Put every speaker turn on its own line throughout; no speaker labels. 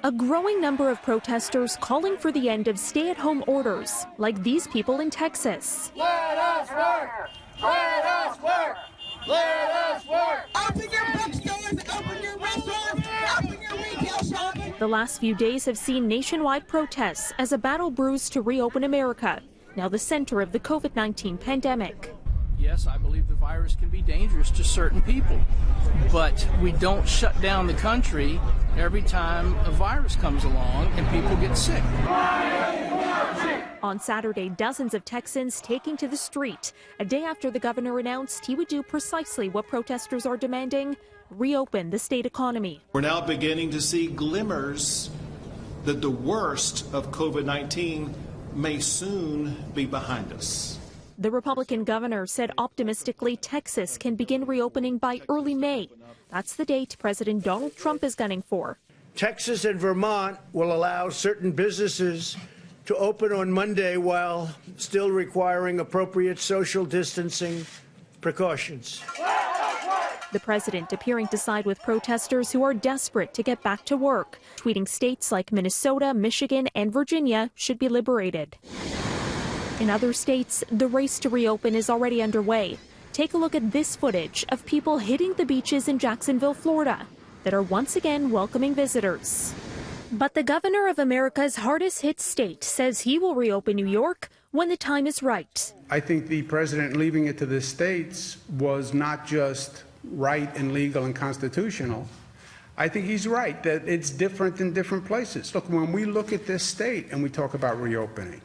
A growing number of protesters calling for the end of stay-at-home orders, like these people in Texas.
Let us work! Let us work! Let us work!
Open your bookstores, open your restaurants, open your retail shopping.
The last few days have seen nationwide protests as a battle brews to reopen America, now the center of the COVID-19 pandemic.
Yes, I believe the virus can be dangerous to certain people, but we don't shut down the country every time a virus comes along and people get sick.
On Saturday, dozens of Texans taking to the street, a day after the governor announced he would do precisely what protesters are demanding: reopen the state economy.
We're now beginning to see glimmers that the worst of COVID-19 may soon be behind us.
The Republican governor said optimistically Texas can begin reopening by early May. That's the date President Donald Trump is gunning for.
Texas and Vermont will allow certain businesses to open on Monday while still requiring appropriate social distancing precautions.
The president appearing to side with protesters who are desperate to get back to work, tweeting states like Minnesota, Michigan, and Virginia should be liberated. In other states, the race to reopen is already underway. Take a look at this footage of people hitting the beaches in Jacksonville, Florida, that are once again welcoming visitors. But the governor of America's hardest hit state says he will reopen New York when the time is right.
I think the president leaving it to the states was not just right and legal and constitutional. I think he's right that it's different in different places. Look, when we look at this state and we talk about reopening,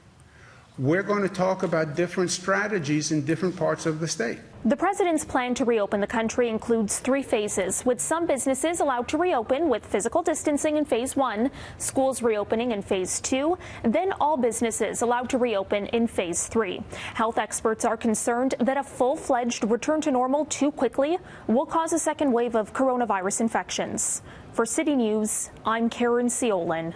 we're going to talk about different strategies in different parts of the state.
The president's plan to reopen the country includes 3 phases, with some businesses allowed to reopen with physical distancing in phase 1, schools reopening in phase 2, then all businesses allowed to reopen in phase 3. Health experts are concerned that a full-fledged return to normal too quickly will cause a second wave of coronavirus infections. For City News, I'm Caryn Ceolin.